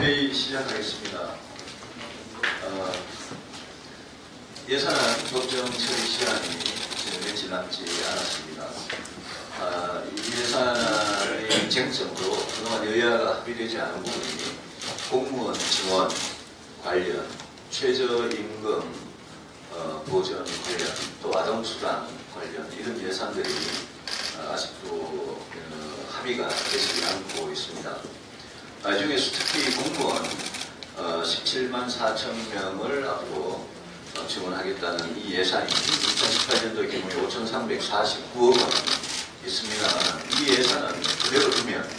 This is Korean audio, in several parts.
회의 시작하겠습니다. 예산안 법정 처리 시간이 며칠 남지 않았습니다. 이 예산안의 쟁점도 그동안 여야가 합의되지 않은 부분이 공무원 지원 관련, 최저임금 보전 관련, 또 아동수당 관련 이런 예산들이 아직도 합의가 되지 않고 있습니다. 이 중에서 특히 공무원 17만 4천 명을 앞으로 지원하겠다는 이 예산이 2018년도 경우에 5,349억 원 있습니다만 이 예산은 그대로 두면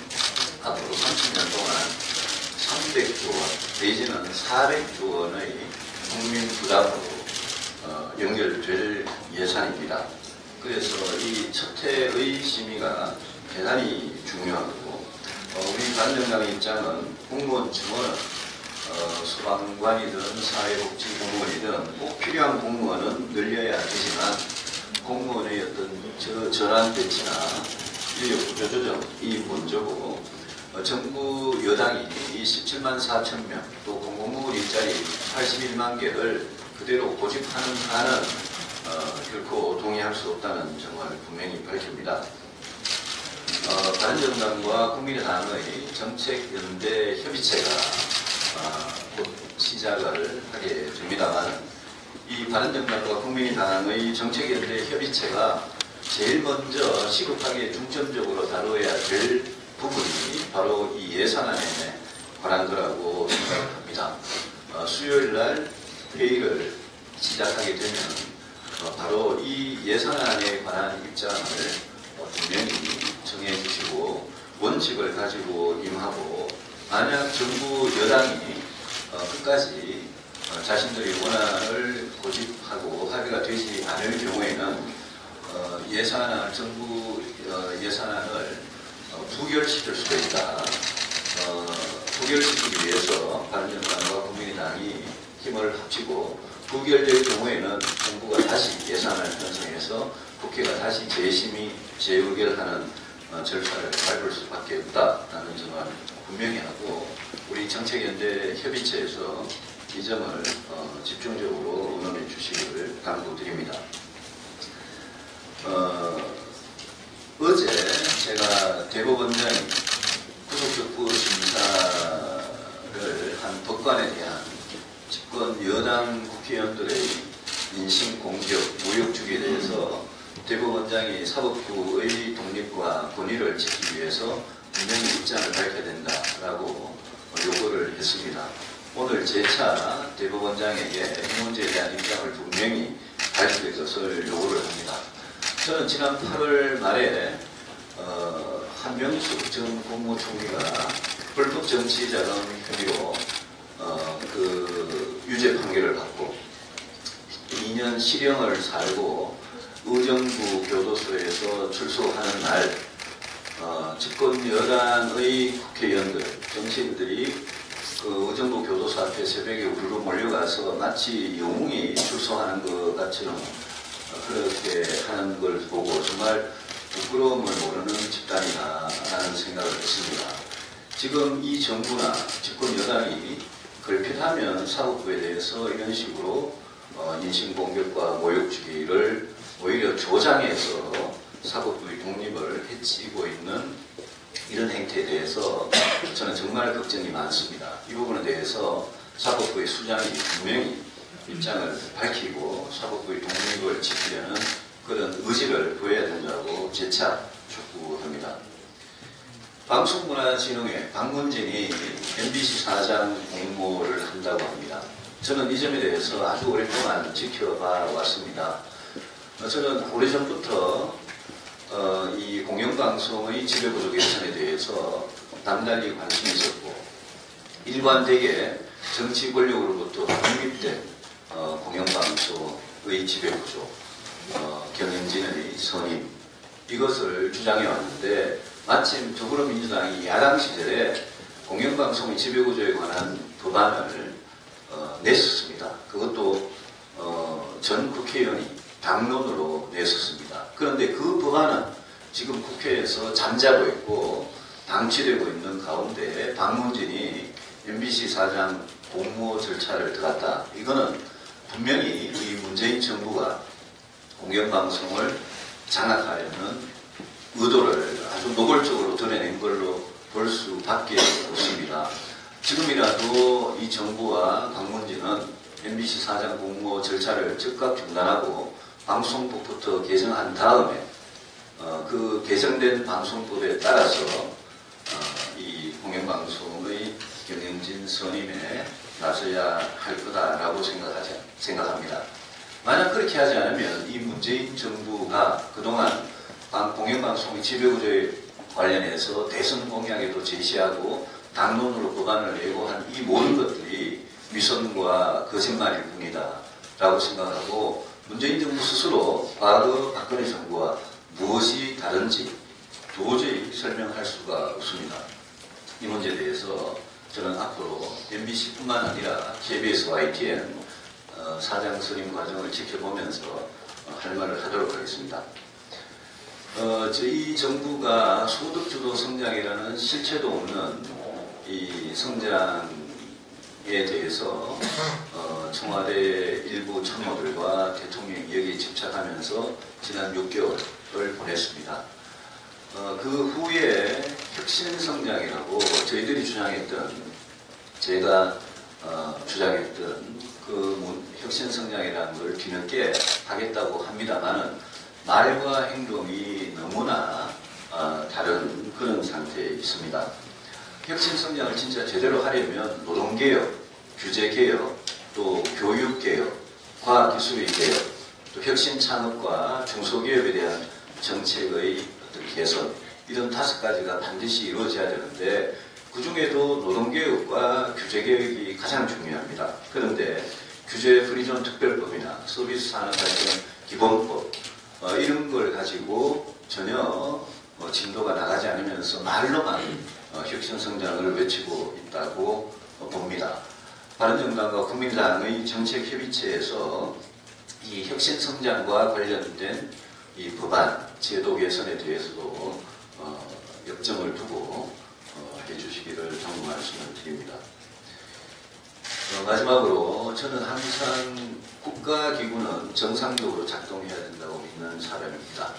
앞으로 30년 동안 300조 원 내지는 400조 원의 국민 부담으로 연결될 예산입니다. 그래서 이 첫 해의 심의가 대단히 중요하고 우리 바른정당의 입장은 공무원 지원은 소방관이든 사회복지 공무원이든 꼭 필요한 공무원은 늘려야 되지만 공무원의 어떤 전환 배치나 인력 구조 조정이 먼저고 정부 여당이 이 17만 4천 명 또 공공부문 일자리 81만 개를 그대로 고집하는 한은 결코 동의할 수 없다는 점을 분명히 밝힙니다. 바른정당과 국민의당의 정책연대 협의체가 곧 시작을 하게 됩니다만 이 바른정당과 국민의당의 정책연대 협의체가 제일 먼저 시급하게 중점적으로 다뤄야 될 부분이 바로 이 예산안에 관한 거라고 생각합니다. 수요일 날 회의를 시작하게 되면 바로 이 예산안에 관한 입장을 분명히 정해 주시고 원칙을 가지고 임하고 만약 정부 여당이 끝까지 자신들의 원안을 고집하고 합의가 되지 않을 경우에는 정부 예산안을 부결시킬 수도 있다. 부결시키기 위해서 바른정당과 국민의당이 힘을 합치고 부결될 경우에는 정부가 다시 예산안을 편성해서 국회가 다시 재심의, 재의결하는 절차를 밟을 수밖에 없다라는 점을 분명히 하고 우리 정책연대 협의체에서 이 점을 집중적으로 의논해 주시기를 당부드립니다. 어제 제가 대법원장이 구속적부 심사를 한 법관에 대한 집권 여당 국회의원들의 인신공격, 모욕주기에 대해서 대법원장이 사법부의 독립과 권위를 지키기 위해서 분명히 입장을 밝혀야 된다라고 요구를 했습니다. 오늘 재차 대법원장에게 이 문제에 대한 입장을 분명히 밝힐 것을 요구를 합니다. 저는 지난 8월 말에 한명숙 전 국무총리가 불법 정치자금 혐의로 유죄 판결을 받고 2년 실형을 살고 의정부 교도소에서 출소하는 날 집권 여당의 국회의원들, 정치인들이 그 의정부 교도소 앞에 새벽에 우르르 몰려가서 마치 영웅이 출소하는 것 같처럼 그렇게 하는 걸 보고 정말 부끄러움을 모르는 집단이다라는 생각을 했습니다. 지금 이 정부나 집권 여당이 걸핏하면 사법부에 대해서 이런 식으로 인신공격과 모욕주기를 오히려 조장해서 사법부의 독립을 해치고 있는 이런 행태에 대해서 저는 정말 걱정이 많습니다. 이 부분에 대해서 사법부의 수장이 분명히 입장을 밝히고 사법부의 독립을 지키려는 그런 의지를 보여야 된다고 재차 촉구합니다. 방송문화진흥회 박문진이 MBC 사장 공모를 한다고 합니다. 저는 이 점에 대해서 아주 오랫동안 지켜봐 왔습니다. 저는 오래전부터 이 공영방송의 지배구조 개선에 대해서 남달리 관심이 있었고 일관되게 정치 권력으로부터 독립된 공영방송의 지배구조, 경영진의 선임 이것을 주장해 왔는데 마침 더불어민주당이 야당 시절에 공영방송의 지배구조에 관한 법안을 냈었습니다. 그것도 전 국회의원이 당론으로 냈었습니다. 그런데 그 법안은 지금 국회에서 잠자고 있고 방치되고 있는 가운데 박문진이 MBC 사장 공모 절차를 들어갔다. 이거는 분명히 이 문재인 정부가 공영방송을 장악하려는 의도를 아주 노골적으로 드러낸 걸로 볼 수밖에 없습니다. 지금이라도 이 정부와 박문진은 MBC 사장 공모 절차를 즉각 중단하고 방송법부터 개정한 다음에 그 개정된 방송법에 따라서 이 공영방송의 경영진 선임에 나서야 할 거다라고 생각합니다. 만약 그렇게 하지 않으면 이 문재인 정부가 그동안 공영방송의 지배구조에 관련해서 대선 공약에도 제시하고 당론으로 법안을 내고 한 이 모든 것들이 위선과 거짓말일 뿐이다 라고 생각하고 문재인 정부 스스로 과거 박근혜 정부와 무엇이 다른지 도저히 설명할 수가 없습니다. 이 문제에 대해서 저는 앞으로 MBC뿐만 아니라 KBS, YTN 사장 선임 과정을 지켜보면서 할 말을 하도록 하겠습니다. 저희 정부가 소득주도 성장이라는 실체도 없는 이 성장에 대해서 청와대 일부 참모들과 대통령이 여기에 집착하면서 지난 6개월을 보냈습니다. 그 후에 혁신성장이라고 저희들이 주장했던, 제가 주장했던 그 혁신성장이라는 걸 뒤늦게 하겠다고 합니다만은 말과 행동이 너무나 다른 그런 상태에 있습니다. 혁신성장을 진짜 제대로 하려면 노동개혁, 규제개혁, 또 교육개혁, 과학기술의 개혁, 또 혁신창업과 중소기업에 대한 정책의 어떤 개선, 이런 5가지가 반드시 이루어져야 되는데 그 중에도 노동개혁과 규제개혁이 가장 중요합니다. 그런데 규제 프리존 특별법이나 서비스 산업발전 기본법 이런 걸 가지고 전혀 진도가 나가지 않으면서 말로만 혁신성장을 외치고 있다고 봅니다. 바른정당과 국민당의 정책협의체에서 이 혁신성장과 관련된 이 법안, 제도 개선에 대해서도 역점을 두고 해주시기를 당부 말씀을 드립니다. 마지막으로 저는 항상 국가기구는 정상적으로 작동해야 된다고 믿는 사람입니다.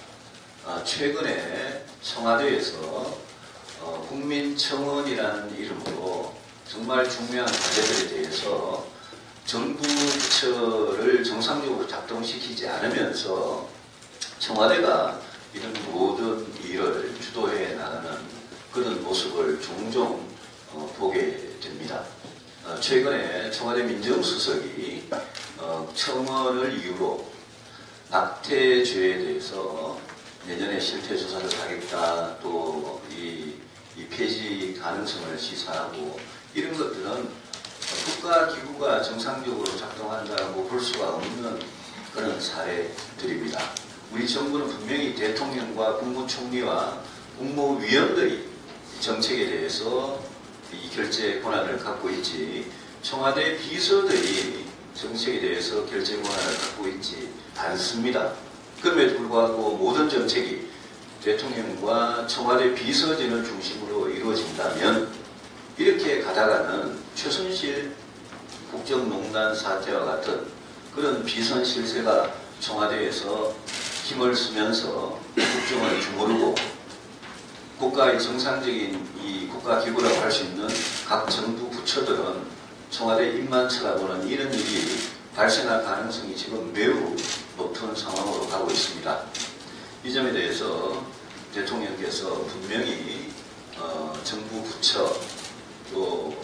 최근에 청와대에서 국민청원이라는 이름으로 정말 중요한 과제들에 대해서 정부 부처를 정상적으로 작동시키지 않으면서 청와대가 이런 모든 일을 주도해 나가는 그런 모습을 종종 보게 됩니다. 최근에 청와대 민정수석이 청원을 이유로 낙태죄에 대해서 내년에 실태조사를 하겠다, 또 이 폐지 가능성을 시사하고 이런 것들은 국가기구가 정상적으로 작동한다고 볼 수가 없는 그런 사례들입니다. 우리 정부는 분명히 대통령과 국무총리와 국무위원들이 정책에 대해서 이 결재 권한을 갖고 있지 청와대 비서들이 정책에 대해서 결재 권한을 갖고 있지 않습니다. 그럼에도 불구하고 모든 정책이 대통령과 청와대 비서진을 중심으로 이루어진다면 이렇게 가다가는 최순실 국정농단 사태와 같은 그런 비선 실세가 청와대에서 힘을 쓰면서 국정을 주무르고 국가의 정상적인 이 국가기구라고 할 수 있는 각 정부 부처들은 청와대 입만 쳐다보는 이런 일이 발생할 가능성이 지금 매우 높은 상황으로 가고 있습니다. 이 점에 대해서 대통령께서 분명히 정부 부처 또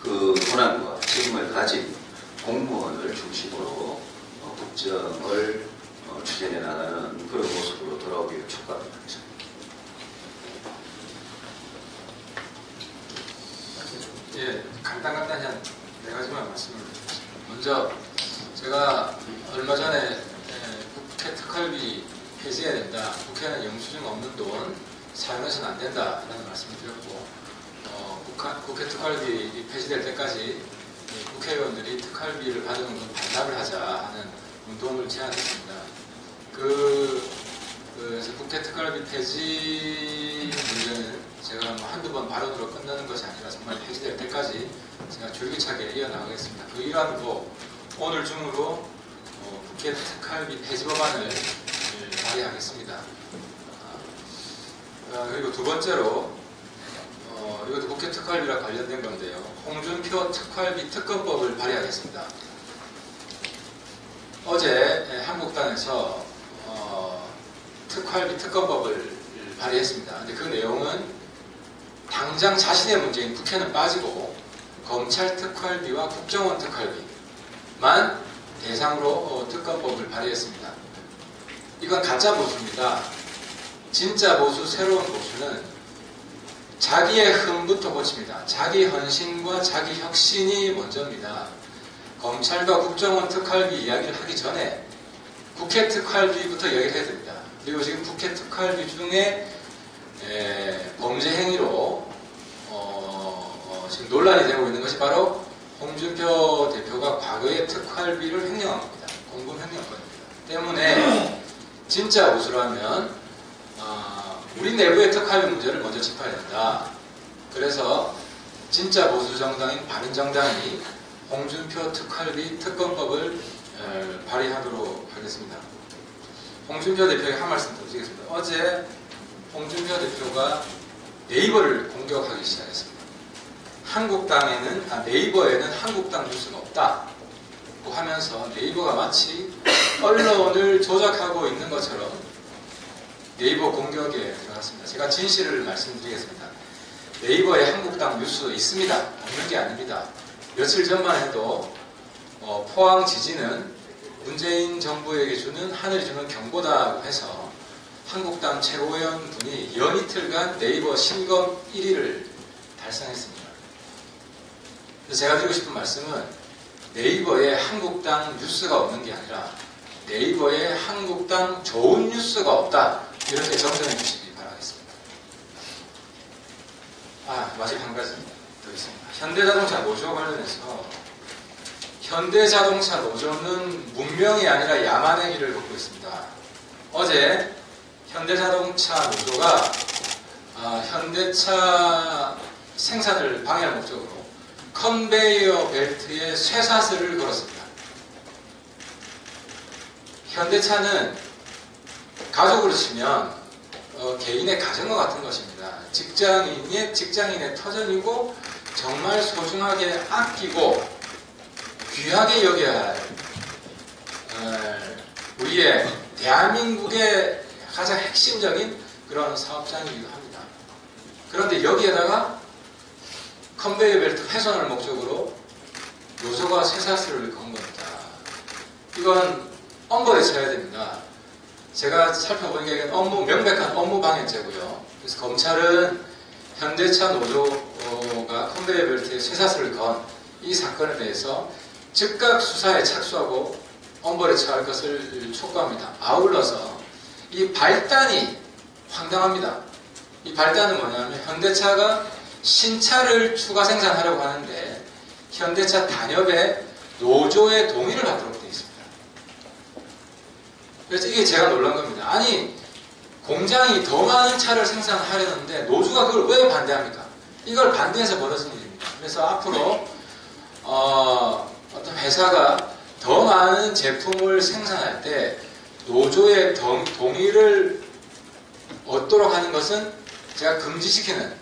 그 권한과 책임을 가진 공무원을 중심으로 국정을 추진해 나가는 그런 모습으로 돌아오기를 촉구합니다. 예, 간단히 한 4가지만 말씀을 드리겠습니다. 먼저 제가 얼마 전에 국회 특활비 폐지해야 된다. 국회는 영수증 없는 돈 사용해서는 안 된다라는 말씀을 드렸고 국회 특활비 폐지될 때까지 국회의원들이 특활비를 받은 돈 반납을 하자 하는 운동을 제안했습니다. 그래서 국회 특활비 폐지 문제는 제가 뭐 한두 번 발언으로 끝나는 것이 아니라 정말 폐지될 때까지 제가 줄기차게 이어나가겠습니다. 그 일환으로 오늘 중으로 국회 특활비 폐지 법안을 발의하겠습니다. 그리고 두 번째로 이것도 국회 특활비랑 관련된 건데요. 홍준표 특활비 특검법을 발의하겠습니다. 어제 한국당에서 특활비 특검법을 발의했습니다. 근데 그 내용은 당장 자신의 문제인 국회는 빠지고 검찰 특활비와 국정원 특활비만 대상으로 특검법을 발의했습니다. 이건 가짜 보수입니다. 진짜 보수, 새로운 보수는 자기의 흠부터 고칩니다. 자기 헌신과 자기 혁신이 먼저입니다. 검찰과 국정원 특활비 이야기를 하기 전에 국회 특활비부터 이야기를 해야 됩니다. 그리고 지금 국회 특활비 중에 범죄 행위로 지금 논란이 되고 있는 것이 바로 홍준표 대표가 과거의 특활비를 횡령한 겁니다. 공금 횡령권입니다. 때문에 진짜 보수라면 우리 내부의 특활비 문제를 먼저 짚어야 된다. 그래서 진짜 보수 정당인 바른정당이 홍준표 특활비 특검법을 발의하도록 하겠습니다. 홍준표 대표에게 한 말씀 더 드리겠습니다. 어제 홍준표 대표가 네이버를 공격하기 시작했습니다. 네이버에는 한국당 뉴스가 없다고 하면서 네이버가 마치 언론을 조작하고 있는 것처럼 네이버 공격에 들어갔습니다. 제가 진실을 말씀드리겠습니다. 네이버에 한국당 뉴스 있습니다. 없는 게 아닙니다. 며칠 전만 해도 포항 지진은 문재인 정부에게 하늘이 주는 경고다고 해서 한국당 최고위원 분이 연이틀간 네이버 신검 1위를 달성했습니다. 그래서 제가 드리고 싶은 말씀은 네이버에 한국당 뉴스가 없는 게 아니라 네이버에 한국당 좋은 뉴스가 없다. 이렇게 정정해 주시기 바라겠습니다. 마지막 한 가지 더 있습니다. 현대자동차 노조 관련해서 현대자동차 노조는 문명이 아니라 야만의 길을 걷고 있습니다. 어제 현대자동차 노조가 현대차 생산을 방해할 목적으로 컨베이어 벨트에 쇠사슬을 걸었습니다. 현대차는 가족으로 치면 개인의 가정과 같은 것입니다. 직장인의 터전이고 정말 소중하게 아끼고 귀하게 여겨야 할 우리의 대한민국의 가장 핵심적인 그런 사업장이기도 합니다. 그런데 여기에다가 컨베이어 벨트 훼손을 목적으로 노조가 쇠사슬을 건 겁니다. 이건 엄벌에 처해야 됩니다. 제가 살펴보니까 이건 명백한 업무방해죄고요. 그래서 검찰은 현대차 노조가 컨베이어 벨트에 쇠사슬을 건 이 사건에 대해서 즉각 수사에 착수하고 엄벌에 처할 것을 촉구합니다. 아울러서 이 발단이 황당합니다. 이 발단은 뭐냐면 현대차가 신차를 추가 생산하려고 하는데 현대차 단협에 노조의 동의를 받도록 되어 있습니다. 그래서 이게 제가 놀란 겁니다. 아니 공장이 더 많은 차를 생산하려는데 노조가 그걸 왜 반대합니까? 이걸 반대해서 벌어진 일입니다. 그래서 앞으로 어떤 회사가 더 많은 제품을 생산할 때 노조의 동의를 얻도록 하는 것은 제가 금지시키는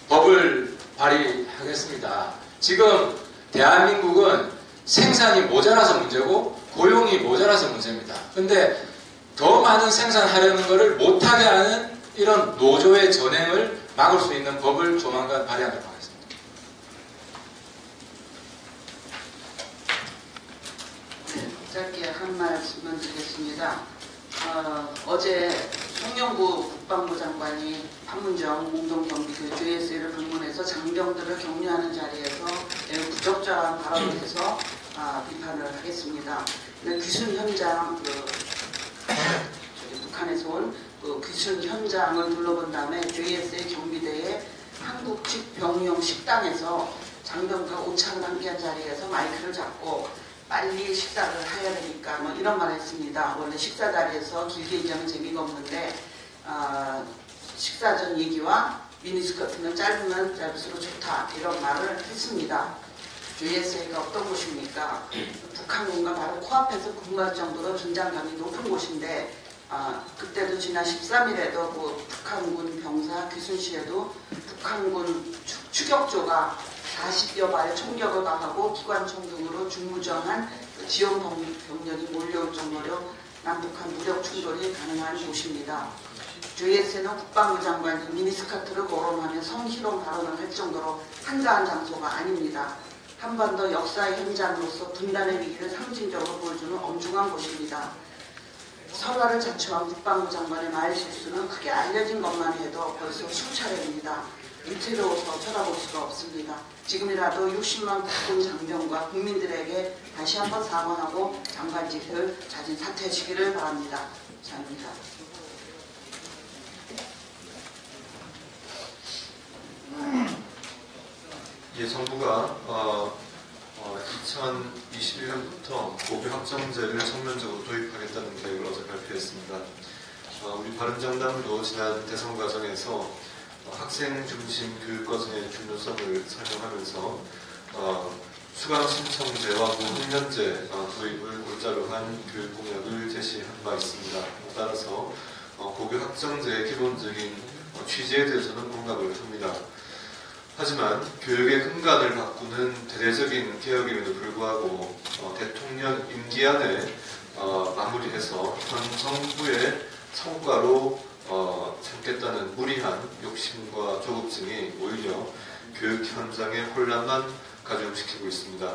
법을 발의하겠습니다. 지금 대한민국은 생산이 모자라서 문제고 고용이 모자라서 문제입니다. 근데 더 많은 생산하려는 것을 못하게 하는 이런 노조의 전횡을 막을 수 있는 법을 조만간 발의하도록 하겠습니다. 네, 짧게 한 말씀을 드리겠습니다. 어제 송영구 국방부 장관이 판문점 공동경비대 JSA를 방문해서 장병들을 격려하는 자리에서 매우 부적절한 발언을 해서 비판을 하겠습니다. 귀순 현장, 북한에서 온 귀순 현장을 둘러본 다음에 JSA 경비대의 한국 측 병영 식당에서 장병과 오찬을 함께한 자리에서 마이크를 잡고 빨리 식사를 해야 되니까 뭐 이런 말을 했습니다. 원래 식사 자리에서 길게 얘기하면 재미가 없는데 식사 전 얘기와 미니스커트는 짧으면 짧을수록 좋다 이런 말을 했습니다. JSA가 어떤 곳입니까? 북한군과 바로 코앞에서 근무할 정도로 긴장감이 높은 곳인데 그때도 지난 13일에도 북한군 병사 귀순시에도 북한군 추격조가 40여 발의 총격을 가하고 기관총 등으로 중무정한 지원 병력이 몰려올 정도로 남북한 무력 충돌이 가능한 곳입니다. JSA는 국방부 장관이 미니스커트를 거론하며 성희롱 발언을 할 정도로 한가한 장소가 아닙니다. 한반도 역사의 현장으로서 분단의 위기를 상징적으로 보여주는 엄중한 곳입니다. 설화를 자초한 국방부 장관의 말 실수는 크게 알려진 것만 해도 벌써 수차례입니다. 위태로워서 쳐다볼 수가 없습니다. 지금이라도 60만 국군 장병과 국민들에게 다시 한번 사과하고 장관직을 자진 사퇴하시기를 바랍니다. 감사합니다. 예, 정부가 2021년부터 고교 학점제를 전면적으로 도입하겠다는 계획을 어제 발표했습니다. 우리 바른정당도 지난 대선 과정에서 학생 중심 교육 과정의 중요성을 설명하면서 수강 신청제와 무학년제 도입을 골자로 한 교육 공약을 제시한 바 있습니다. 따라서 고교 학점제의 기본적인 취지에 대해서는 공감을 합니다. 하지만 교육의 근간을 바꾸는 대대적인 개혁임에도 불구하고 대통령 임기 안에 마무리해서 현 정부의 성과로 삼겠다는 무리한 욕심과 조급증이 오히려 교육 현장의 혼란만 가중시키고 있습니다.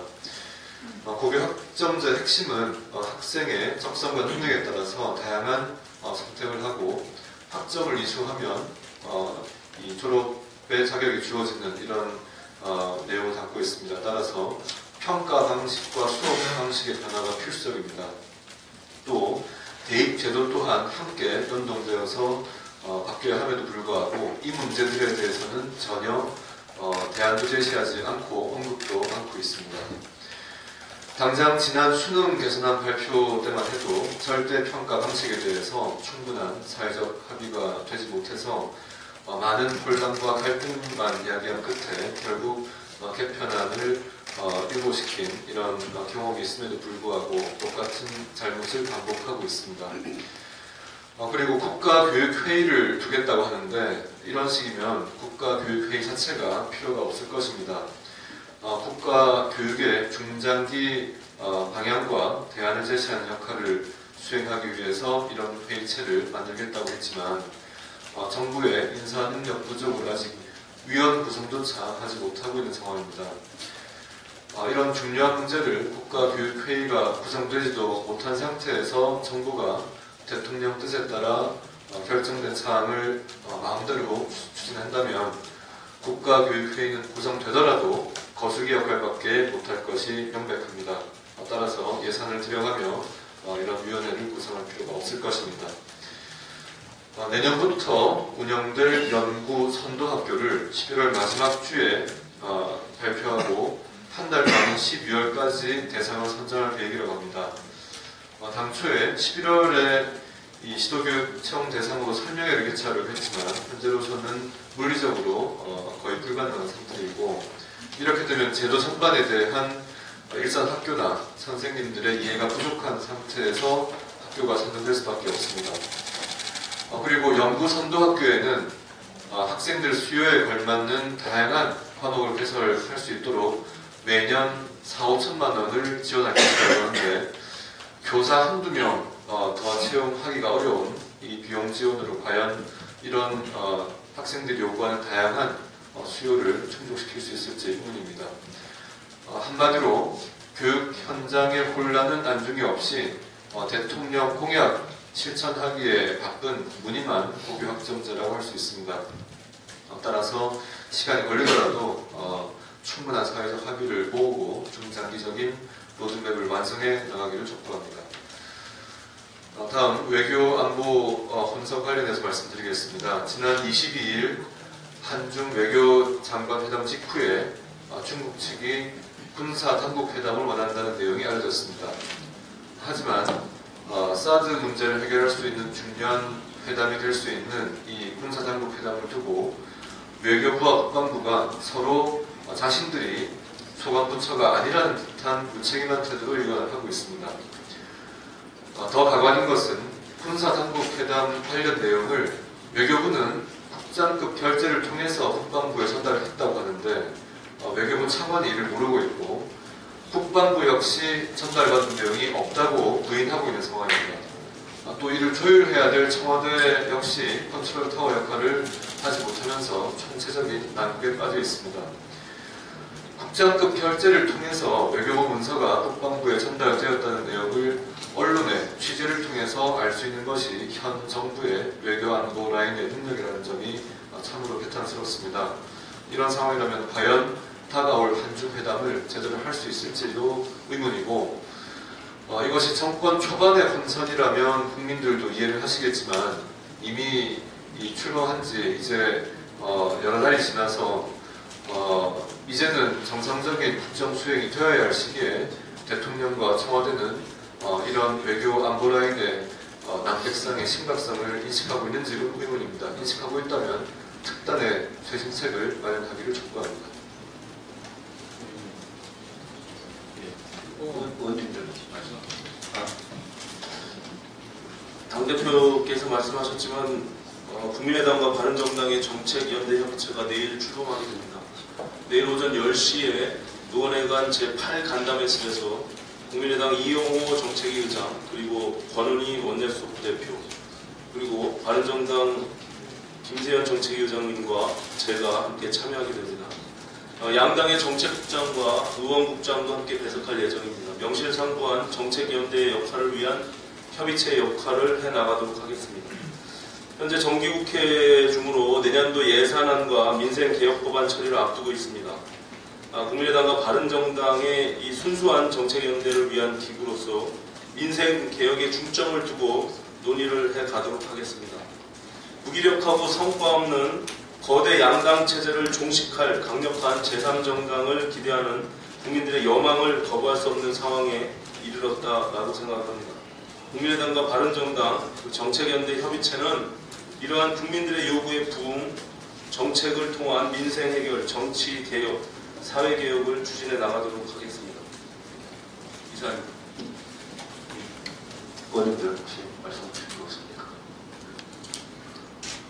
고교 학점제 핵심은 학생의 적성과 능력에 따라서 다양한 선택을 하고 학점을 이수하면 이 졸업의 자격이 주어지는 이런 내용을 담고 있습니다. 따라서 평가 방식과 수업 방식의 변화가 필수적입니다. 또 대입 제도 또한 함께 연동되어서 바뀌어야 함에도 불구하고 이 문제들에 대해서는 전혀 대안도 제시하지 않고 언급도 않고 있습니다. 당장 지난 수능 개선안 발표 때만 해도 절대 평가 방식에 대해서 충분한 사회적 합의가 되지 못해서 많은 혼란과 갈등만 이야기한 끝에 결국 개편안을 일고시킨 이런 경험이 있음에도 불구하고 똑같은 잘못을 반복하고 있습니다. 그리고 국가교육회의를 두겠다고 하는데 이런 식이면 국가교육회의 자체가 필요가 없을 것입니다. 국가교육의 중장기 방향과 대안을 제시하는 역할을 수행하기 위해서 이런 회의체를 만들겠다고 했지만 정부의 인사 능력 부족을 아직 위원 구성조차 하지 못하고 있는 상황입니다. 이런 중요한 문제를 국가교육회의가 구성되지도 못한 상태에서 정부가 대통령 뜻에 따라 결정된 사항을 마음대로 추진한다면 국가교육회의는 구성되더라도 거수기 역할밖에 못할 것이 명백합니다. 따라서 예산을 들여가며 이런 위원회를 구성할 필요가 없을 것입니다. 내년부터 운영될 연구 선도학교를 11월 마지막 주에 발표하고 한 달 남은 12월까지 대상을 선정할 계획이라고 합니다. 당초에 11월에 이 시도교육 채용 대상으로 설명회를 개최하려고 했지만 현재로서는 물리적으로 거의 불가능한 상태이고 이렇게 되면 제도 전반에 대한 일선 학교나 선생님들의 이해가 부족한 상태에서 학교가 선정될 수밖에 없습니다. 그리고 연구 선도학교에는 학생들 수요에 걸맞는 다양한 과목을 개설할 수 있도록 매년 4, 5천만 원을 지원하겠다고 하는데 교사 한두 명 더 채용하기가 어려운 이 비용 지원으로 과연 이런 학생들이 요구하는 다양한 수요를 충족시킬 수 있을지 의문입니다. 한마디로 교육 현장의 혼란은 안중에 없이 대통령 공약 실천하기에 바쁜 무늬만 고교 학점제라고 할 수 있습니다. 따라서 시간이 걸리더라도 충분한 사회적 합의를 모으고 중장기적인 로드맵을 완성해 나가기를 촉구합니다. 다음 외교 안보 혼선 관련해서 말씀드리겠습니다. 지난 22일 한중 외교 장관 회담 직후에 중국 측이 군사 당국 회담을 원한다는 내용이 알려졌습니다. 하지만 사드 문제를 해결할 수 있는 중요한 회담이 될 수 있는 이 군사 당국 회담을 두고 외교부와 국방부가 서로 자신들이 소관부처가 아니라는 듯한 무책임한 태도로 일관을 하고 있습니다. 더 가관인 것은 군사 당국 회담 관련 내용을 외교부는 국장급 결재를 통해서 국방부에 전달했다고 하는데 외교부 차관이 이를 모르고 있고 국방부 역시 전달받은 내용이 없다고 부인하고 있는 상황입니다. 또 이를 조율해야 될 청와대 역시 컨트롤 타워 역할을 하지 못하면서 총체적인 난국에 빠져 있습니다. 국장급 결재를 통해서 외교부 문서가 국방부에 전달되었다는 내용을 언론의 취재를 통해서 알 수 있는 것이 현 정부의 외교 안보 라인의 능력이라는 점이 참으로 개탄스럽습니다. 이런 상황이라면 과연 다가올 한중 회담을 제대로 할 수 있을지도 의문이고 이것이 정권 초반의 혼선이라면 국민들도 이해를 하시겠지만 이미 출범한 지 이제 여러 달이 지나서 이제는 정상적인 국정 수행이 되어야 할 시기에 대통령과 청와대는 이런 외교 안보 라인의 난백상의 심각성을 인식하고 있는지는 의문입니다. 인식하고 있다면 특단의 쇄신책을 마련하기를 촉구합니다. 의원님들 당대표께서 말씀하셨지만 국민의당과 바른정당의 정책연대 협의체가 내일 출범하게 됩니다. 내일 오전 10시에 노원회관 제8간담회실에서 국민의당 이용호 정책위 의장 그리고 권은희 원내수석 부대표 그리고 바른정당 김세현 정책위 의장님과 제가 함께 참여하게 됩니다. 양당의 정책국장과 의원국장도 함께 배석할 예정입니다. 명실상부한 정책연대의 역할을 위한 협의체 역할을 해나가도록 하겠습니다. 현재 정기국회 중으로 내년도 예산안과 민생개혁법안 처리를 앞두고 있습니다. 국민의당과 바른정당의 이 순수한 정책연대를 위한 기구로서 민생개혁에 중점을 두고 논의를 해가도록 하겠습니다. 무기력하고 성과 없는 거대 양당 체제를 종식할 강력한 제3정당을 기대하는 국민들의 여망을 거부할 수 없는 상황에 이르렀다라고 생각합니다. 국민의당과 바른정당 정책연대 협의체는 이러한 국민들의 요구에 부응 정책을 통한 민생 해결, 정치 개혁, 사회 개혁을 추진해 나가도록 하겠습니다. 이상입니다. 의원님들 혹시 말씀 주실 거 없습니까?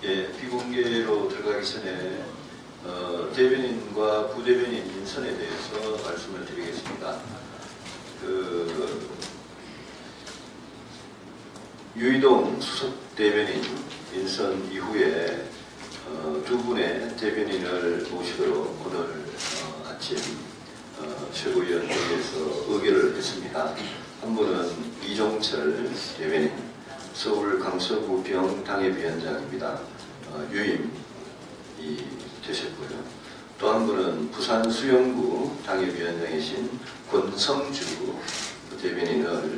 예, 비공개로 들어가기 전에 대변인과 부대변인 인선에 대해서 말씀을 드리겠습니다. 유이동 수석 대변인 인선 이후에 두 분의 대변인을 모시도록 오늘 아침 최고위원회에서 의결을 했습니다. 한 분은 이종철 대변인, 서울 강서구 병당협위원장입니다. 유임이 되셨고요. 또 한 분은 부산 수영구 당협위원장이신 권성주 대변인으로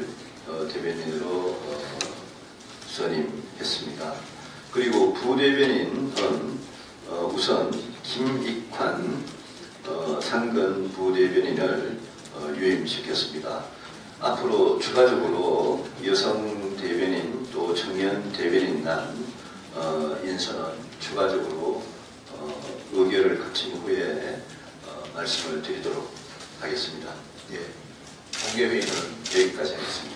선임했습니다. 그리고 부대변인은 우선 김익환 상근 부대변인을 유임시켰습니다. 앞으로 추가적으로 여성 대변인 또 청년 대변인단 인선은 추가적으로 의결을 거친 후에 말씀을 드리도록 하겠습니다. 예, 공개회의는 여기까지 하겠습니다.